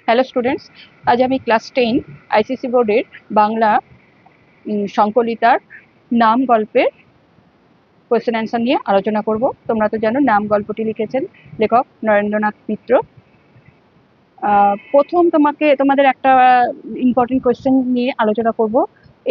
Hello students, আজ আমি class 10 ICC বোর্ডের বাংলা সংকলিতার নাম গল্পের কোয়েশ্চেন অ্যান্সার নিয়ে আলোচনা করব। তোমরা তো জানো নাম গল্পটি লিখেছেন লেখক নরেন্দ্রনাথ মিত্র। প্রথম তোমাদের একটা ইম্পর্টেন্ট কোয়েশ্চেন নিয়ে আলোচনা করব।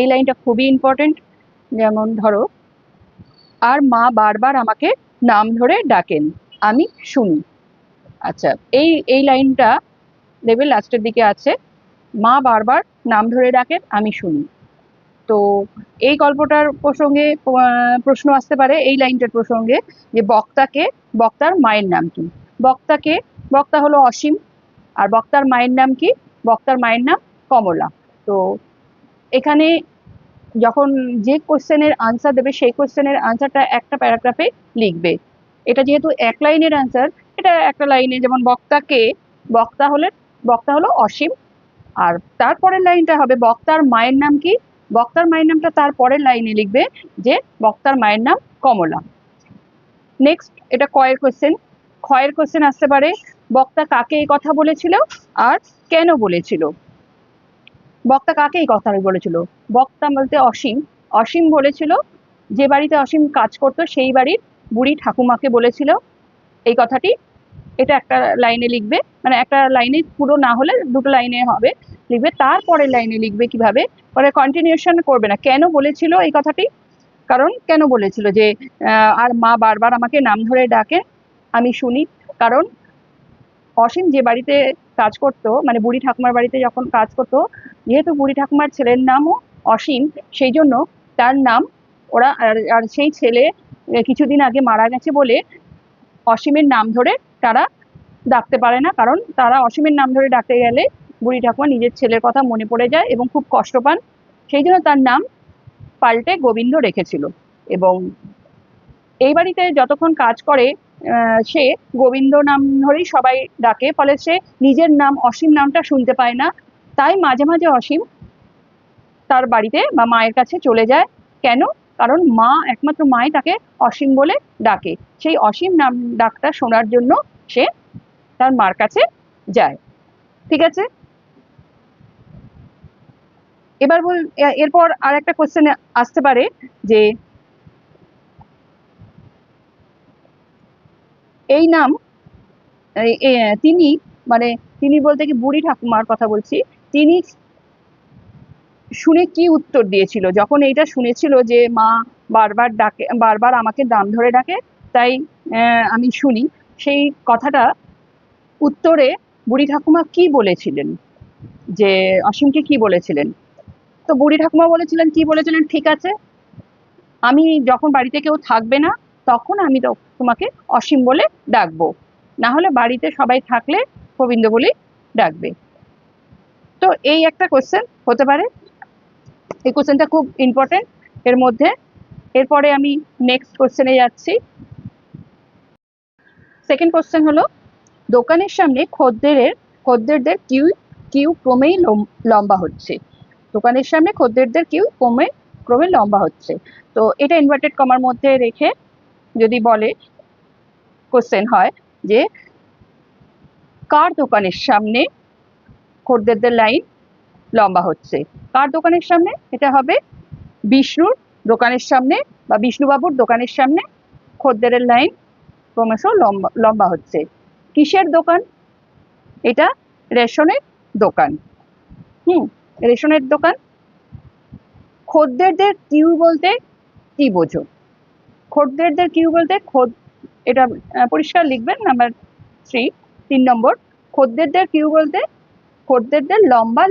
এই লাইনটা খুবই ইম্পর্টেন্ট। যেমন ধরো, আর মা বারবার আমাকে নাম ধরে ডাকেন, আমি শুনি। আচ্ছা, এই লাইনটা দেখবে লাস্টের দিকে আছে, মা বারবার নাম ধরে ডাকেন, আমি শুনি। তো এই গল্পটার প্রসঙ্গে প্রশ্ন আসতে পারে এই লাইনটার প্রসঙ্গে, যে বক্তার মায়ের নাম কি। বক্তা হলো অসীম, আর বক্তার মায়ের নাম কি? বক্তার মায়ের নাম কমলা। তো এখানে যখন যে কোশ্চেনের আনসার দেবে সেই কোশ্চেনের আনসারটা একটা প্যারাগ্রাফে লিখবে। এটা যেহেতু এক লাইনের আনসার, এটা একটা লাইনে, যেমন বক্তা হলো অসীম, আর তারপরের লাইনটা হবে বক্তার মায়ের নাম কি। বক্তার মায়ের নামটা তার পরের লাইনে লিখবে যে বক্তার মায়ের নাম কমলা। নেক্সট, এটা ক্ষয়ের কোশ্চেন আসতে পারে, বক্তা কাকে এই কথা বলেছিল আর কেন বলেছিল। বক্তা কাকে এই কথা বলেছিল? বক্তা বলতে অসীম বলেছিল, যে বাড়িতে অসীম কাজ করতো সেই বাড়ির বুড়ি ঠাকুমাকে বলেছিল এই কথাটি। এটা একটা লাইনে লিখবে, মানে একটা লাইনে পুরো না হলে দুটো লাইনে হবে, লিখবে। তারপরের লাইনে লিখবে কিভাবে, পরে কন্টিনিউশন করবে না, কেন বলেছিল এই কথাটি। কারণ কেন বলেছিল যে আর মা বারবার আমাকে নাম ধরে ডাকে, আমি শুনি। কারণ অসীম যে বাড়িতে কাজ করতো, মানে বুড়ি ঠাকুমার বাড়িতে যখন কাজ করতো, যেহেতু বুড়ি ঠাকুমার ছেলের নামও অসীম, সেই জন্য তার নাম ওরা, আর সেই ছেলে কিছুদিন আগে মারা গেছে বলে অসীমের নাম ধরে তারা ডাকতে পারে না। কারণ তারা অসীমের নাম ধরে ডাকতে গেলে বুড়ি ঠাকুমা নিজের ছেলের কথা মনে পড়ে যায় এবং খুব কষ্ট পান। সেই জন্য তার নাম পাল্টে গোবিন্দ রেখেছিল। এবং এই বাড়িতে যতক্ষণ কাজ করে সে গোবিন্দ নাম ধরেই সবাই ডাকে, ফলে সে নিজের নাম অসীম নামটা শুনতে পায় না। তাই মাঝে মাঝে অসীম তার বাড়িতে বা মায়ের কাছে চলে যায়। কেন? কারণ একমাত্র মাই তাকে অসীম বলে ডাকে। সেই অসীম নাম ডাকটা শোনার জন্য সে তার মার কাছে যায়। ঠিক আছে, এরপর আর একটা কোশ্চেন আসতে পারে যে এই নাম তিনি, মানে তিনি বলতে কি বুড়ি ঠাকুমার কথা বলছি, তিনি শুনে কি উত্তর দিয়েছিল যখন এইটা শুনেছিল যে মা বারবার আমাকে নাম ধরে ডাকে, তাই আমি শুনি। সেই কথাটা উত্তরে বুড়ি ঠাকুমা কি বলেছিলেন, যে অসীমকে কি বলেছিলেন? তো বুড়ি ঠাকুমা কি বলেছিলেন, ঠিক আছে, আমি যখন বাড়িতে কেউ থাকবে না তখন আমি তোমাকে অসীম বলে ডাকবো, না হলে বাড়িতে সবাই থাকলে গোবিন্দ বলেই ডাকবে। তো এই একটা কোশ্চেন হতে পারে, এই কোশ্চেনটা খুব ইম্পর্টেন্ট এর মধ্যে। এরপরে আমি নেক্সট কোশ্চেনে যাচ্ছি। সেকেন্ড কোশ্চেন হলো, দোকানের সামনে খদ্দেরদের কিউ ক্রমেই লম্বা হচ্ছে। দোকানের সামনে খদ্দেরদের কিউ ক্রমে লম্বা হচ্ছে। তো এটা ইনভার্টেড কমার মধ্যে রেখে যদি বলে, কোশ্চেন হয় যে কার দোকানের সামনে খদ্দেরদের লাইন লম্বা হচ্ছে। কার দোকানের সামনে? এটা হবে বিষ্ণুর দোকানের সামনে বা বিষ্ণুবাবুর দোকানের সামনে খদ্দেরের লাইন ক্রমশ লম্বা হচ্ছে। কিসের দোকান? এটা রেশনের দোকান। রেশনের দোকান। খদ্দেরদের কিউ বলতে কি বোঝো? খদ্দেরদের কিউ বলতে এটা পরিষ্কার লিখবেন, নাম্বার 3 নম্বর। খদ্দেরদের কিউ বলতে খদ্দেরদের লম্বা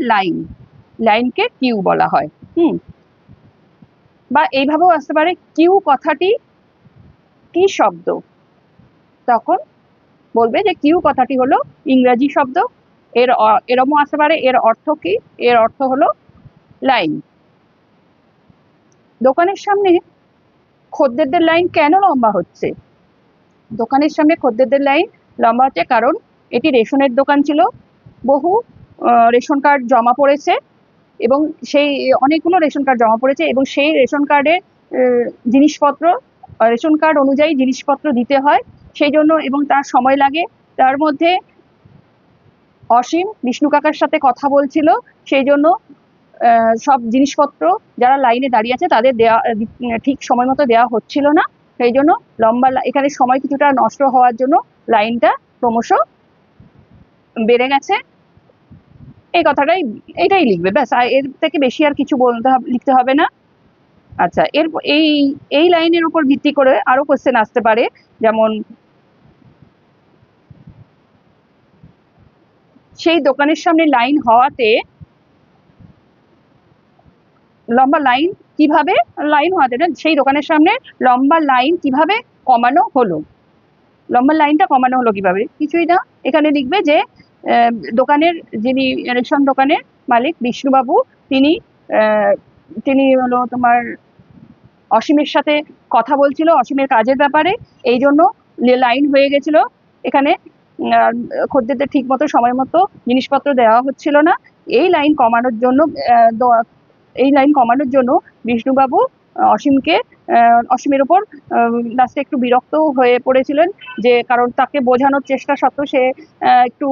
লাইনকে কিউ বলা হয়। বা এইভাবেও আসতে পারে, কিউ কথাটি কি শব্দ? তখন বলবে যে কিউ কথাটি হলো ইংরেজি শব্দ। এরমও আসতে পারে, এর অর্থ কি? এর অর্থ হলো লাইন। দোকানের সামনে খদ্দেরদের লাইন কেন লম্বা হচ্ছে? দোকানের সামনে খদ্দেরদের লাইন লম্বা হচ্ছে কারণ এটি রেশনের দোকান ছিল, বহু রেশন কার্ড জমা পড়েছে, এবং সেই অনেকগুলো রেশন কার্ড জমা পড়েছে, এবং সেই রেশন কার্ডের জিনিসপত্র, রেশন কার্ড অনুযায়ী জিনিসপত্র দিতে হয়, সেই জন্য, এবং তার সময় লাগে। তার মধ্যে অসীম বিষ্ণু কাকার সাথে কথা বলছিল, সেই জন্য সব জিনিসপত্র যারা লাইনে দাঁড়িয়ে আছে তাদের দেওয়া ঠিক সময় মতো দেওয়া হচ্ছিল না, সেই জন্য লম্বা এখানে সময় কিছুটা নষ্ট হওয়ার জন্য লাইনটা ক্রমশ বেড়ে গেছে। এই কথাটাই, এইটাই লিখবে ব্যাস, আর এর থেকে বেশি আর কিছু লিখতে হবে না। আচ্ছা, এর এই লাইনের উপর ভিত্তি করে আরো কোশ্চেন আসতে পারে, যেমন সেই দোকানের সামনে লাইন হওয়াতে লম্বা লাইন কিভাবে, লাইন হওয়াতে না, সেই দোকানের সামনে লম্বা লাইন কিভাবে কমানো হলো, লম্বা লাইনটা কমানো হলো কিভাবে, কিছুই না। এখানে লিখবে যে দোকানের যিনি রেশন দোকানের মালিক বিষ্ণুবাবু, তিনি তিনি হলো তোমার অসীমের সাথে কথা বলছিল অসীমের কাজের ব্যাপারে, এই জন্য লাইন হয়ে গেছিল। এখানে খদ্দেরদের ঠিক মতো সময় মতো জিনিসপত্র দেওয়া হচ্ছিল না। এই লাইন কমানোর জন্য বিষ্ণুবাবু অসীমের উপর লাস্টে একটু বিরক্ত হয়ে পড়েছিলেন, যে কারণ তাকে বোঝানোর চেষ্টা সত্ত্বেও সে একটু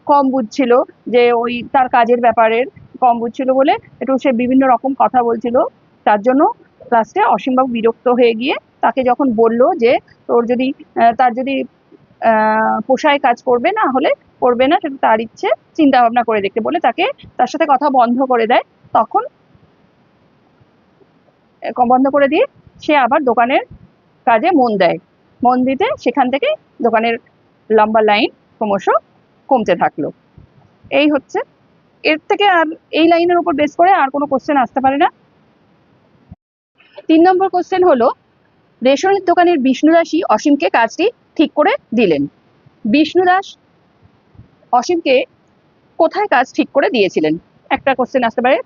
কম বুঝছিল, যে ওই তার কাজের ব্যাপারে কম বুঝছিল বলে একটু সে বিভিন্ন রকম কথা বলছিল। তার জন্য লাস্টে অসীমবাবু বিরক্ত হয়ে গিয়ে তাকে যখন বলল যে তার যদি পোষায় কাজ করবে, না হলে করবে না, সেটা তার ইচ্ছে, চিন্তা ভাবনা করে দেখতে বলে তার সাথে কথা বন্ধ করে দেয়। তখন বন্ধ করে দিয়ে সে আবার দোকানের কাজে মন দিতে সেখান থেকে দোকানের লম্বা লাইন ক্রমশ কমতে থাকলো। এই হচ্ছে, এর থেকে আর এই লাইনের উপর বেস করে আর কোনো কোশ্চেন আসতে পারে না। 3 নম্বর কোশ্চেন হলো, রেশনের দোকানের বিষ্ণুদাসই অসীমকে কাজটি ঠিক করে দিলেন। বিষ্ণুদাস অসীমকে কোথায় কাজ ঠিক করে দিয়েছিলেন, একটা কোশ্চেন আসতে পারে।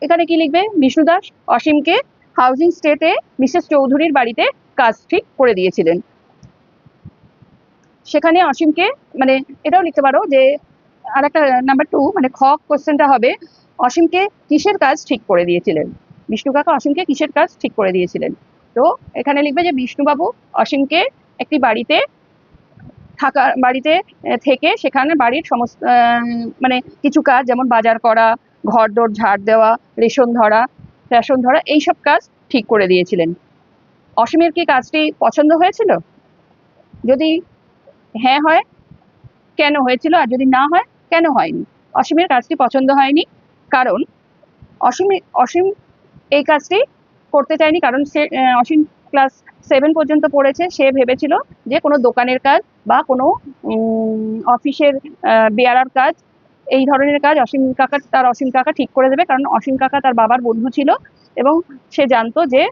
এখানে কি লিখবে, বিষ্ণুদাস অসীমকে হাউজিং স্টেটে মিসেস চৌধুরীর বাড়িতে কাজ ঠিক করে দিয়েছিলেন। সেখানে অসীমকে, মানে এটাও লিখতে পারো যে আর একটা নাম্বার 2, মানে কোশ্চেনটা হবে, অসীমকে কিসের কাজ ঠিক করে দিয়েছিলেন, বিষ্ণু কাকা অসীমকে কিসের কাজ ঠিক করে দিয়েছিলেন। তো এখানে লিখবে যে বিষ্ণুবাবু অসীমকে একটি বাড়িতে থেকে সেখানে বাড়ির সমস্ত মানে কিছু কাজ, যেমন বাজার করা, ঘর দোর ঝাড় দেওয়া, রেশন ধরা এইসব কাজ ঠিক করে দিয়েছিলেন। অসীমের কি কাজটি পছন্দ হয়েছিল? যদি হ্যাঁ হয়, কেন হয়েছিল, আর যদি না হয় কেন হয়নি? অসীমের কাজটি পছন্দ হয়নি কারণ অসীম এই কাজটি করতে চায়নি, কারণ সে অসীম ক্লাস 7 পর্যন্ত পড়েছে। সে ভেবেছিল যে কোনো দোকানের কাজ বা কোনো অফিসের বেয়ারার কাজ, এই ধরনের কাজ অসীম কাকা ঠিক করে দেবে, কারণ অসীম কাকা তার বাবার বন্ধু ছিল এবং সে জানতো যে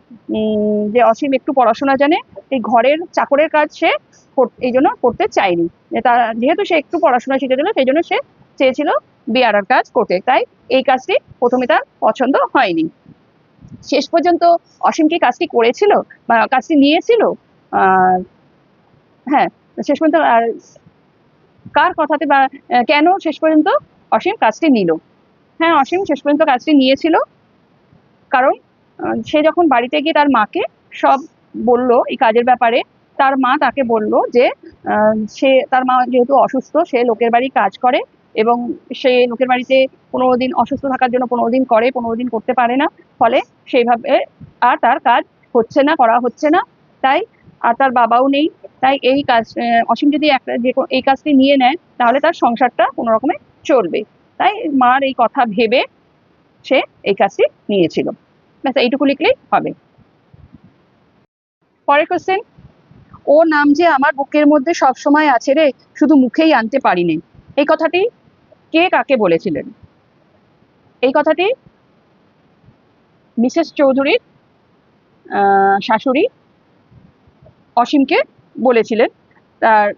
অসীম একটু পড়াশোনা জানে, এই ঘরের চাকরের কাজ সে এই জন্য করতে চায়নি। যেহেতু সে একটু পড়াশোনা শিখেছিল, সেই জন্য সে চেয়েছিল বেয়ারার কাজ করতে, তাই এই কাজটি প্রথমে তার পছন্দ হয়নি। শেষ পর্যন্ত অসীম কি কাজটি করেছিল বা কাজটি নিয়েছিল? হ্যাঁ, শেষ পর্যন্ত কার কথাতে বা কেন শেষ পর্যন্ত অসীম কাজটি নিল? হ্যাঁ, অসীম শেষ পর্যন্ত কাজটি নিয়েছিল, কারণ সে যখন বাড়িতে গিয়ে তার মাকে সব বলল এই কাজের ব্যাপারে, তার মা তাকে বলল যে তার মা যেহেতু অসুস্থ, সে লোকের বাড়ি কাজ করে এবং সে লোকের বাড়িতে 15 দিন অসুস্থ থাকার জন্য 15 দিন করে, 15 দিন করতে পারে না, ফলে সেইভাবে আর তার কাজ করা হচ্ছে না, তাই আর তার বাবাও নেই, তাই এই কাজ অসীম যদি এই কাজটি নিয়ে নেয় তাহলে তার সংসারটা কোনো রকমে চলবে, তাই মার এই কথা ভেবে সে এই কাজটি নিয়েছিল। ব্যাস এইটুকু লিখলেই হবে। পরের কোশ্চেন, ও নাম যে আমার বুকের মধ্যে সবসময় আছে রে, শুধু মুখেই আনতে পারিনি। এই কথাটি কে কাকে বলেছিলেন? এই কথাটি মিসেস চৌধুরীর শাশুড়ি অসীমকে বলেছিলেন। তার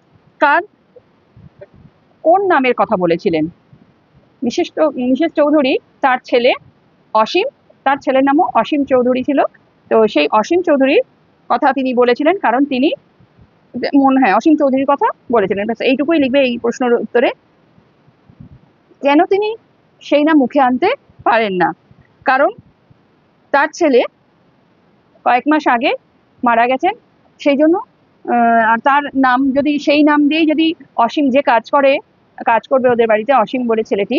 কোন নামের কথা বলেছিলেন? মিসেস চৌধুরী তার ছেলে অসীম, তার ছেলের নামও অসীম চৌধুরী ছিল, তো সেই অসীম চৌধুরীর কথা তিনি বলেছিলেন, কারণ তিনি অসীম চৌধুরীর কথা বলেছিলেন। এইটুকুই লিখবে এই প্রশ্নের উত্তরে। কেন তিনি সেই নাম মুখে আনতে পারেন না? কারণ তার ছেলে কয়েক মাস আগে মারা গেছেন, সেই জন্য আর তার নাম যদি সেই নাম দিয়েই যদি অসীম যে কাজ করে কাজ করবে ওদের বাড়িতে, অসীম বলে ছেলেটি,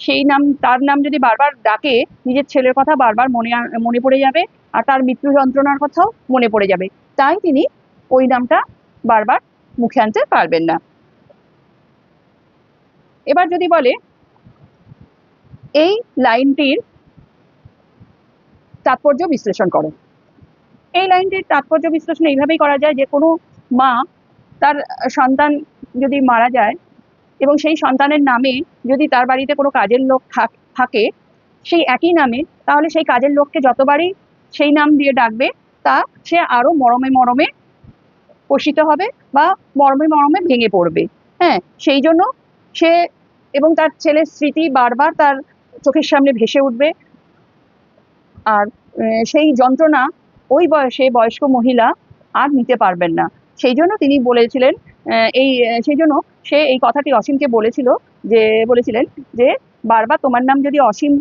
সেই নাম, তার নাম যদি বারবার ডাকে, নিজের ছেলের কথা বারবার মনে পড়ে যাবে, আর তার মৃত্যু যন্ত্রণার কথাও মনে পড়ে যাবে। তাই তিনি ওই নামটা বারবার মুখে আনতে পারবেন না। এবার যদি বলে এই লাইনটির তাৎপর্য বিশ্লেষণ করো। এই লাইনটির তাৎপর্য বিশ্লেষণ এইভাবেই করা যায় যে কোনো মা তার সন্তান যদি মারা যায় এবং সেই সন্তানের নামে যদি তার বাড়িতে কোনো কাজের লোক থাকে সেই একই নামে, তাহলে সেই কাজের লোককে যতবারই সেই নাম দিয়ে ডাকবে তা সে আরো মরমে মরমে পোষিত হবে বা মরমে মরমে ভেঙে পড়বে। হ্যাঁ, সেই জন্য সে এবং তার ছেলের স্মৃতি বারবার তার চোখের সামনে ভেসে উঠবে, আর সেই যন্ত্রণা ওই বয়সে বয়স্ক মহিলা আর নিতে পারবেন না। সেই জন্য তিনি বলেছিলেন, সেই জন্য সে এই কথাটি অসীমকে বলেছিলেন যে বারবার তোমার নাম যদি অসীম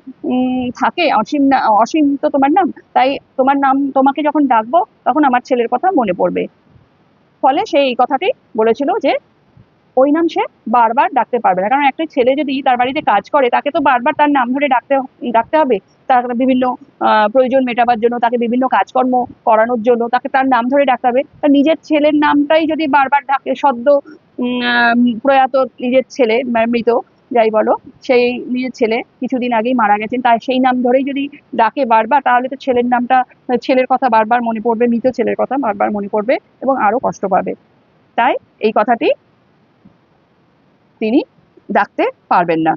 থাকে, অসীম তো তোমার নাম, তাই তোমার নাম, তোমাকে যখন ডাকবো তখন আমার ছেলের কথা মনে পড়বে। ফলে সে এই কথাটি বলেছিল যে ওই নাম সে বারবার ডাকতে পারবে না, কারণ একটা ছেলে যদি তার বাড়িতে কাজ করে তাকে তো বারবার তার নাম ধরে ডাকতে হবে, তার বিভিন্ন প্রয়োজন মেটাবার জন্য, তাকে বিভিন্ন কাজকর্ম করানোর জন্য তাকে তার নাম ধরে ডাকতে হবে। তার নিজের ছেলের নামটাই যদি বারবার ডাকে, সদ্য প্রয়াত নিজের ছেলে, মৃত যাই বলো, সেই নিজের ছেলে কিছুদিন আগেই মারা গেছেন, তাই সেই নাম ধরেই যদি ডাকে বারবার, তাহলে তো ছেলের কথা বারবার মনে পড়বে, মৃত ছেলের কথা বারবার মনে পড়বে এবং আরো কষ্ট পাবে। তাই এই কথাটি তিনি ডাকতে পারবেন না।